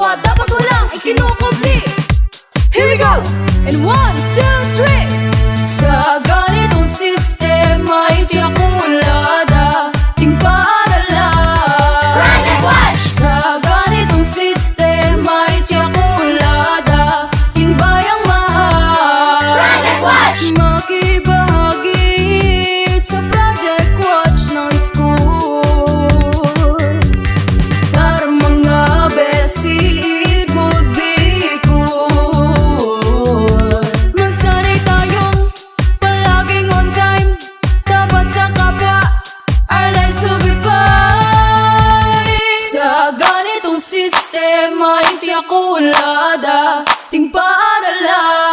kapwa dapat ko lang ikinukubli. Here we go! And 1, 2, 3. Sa ganitong sistema hindi ako ulada, ting paaralan. Run and watch! Sa ganitong sistema hindi ako ulada, ting bayang mahal. Run and watch! Makibahagi sa project watch ng school para mga besid would be cool. Magsanay tayong palaging on time, dapat sa kapwa our lives will be fine. Sa ganitong sistema hindi ako ulada, ting paaralan.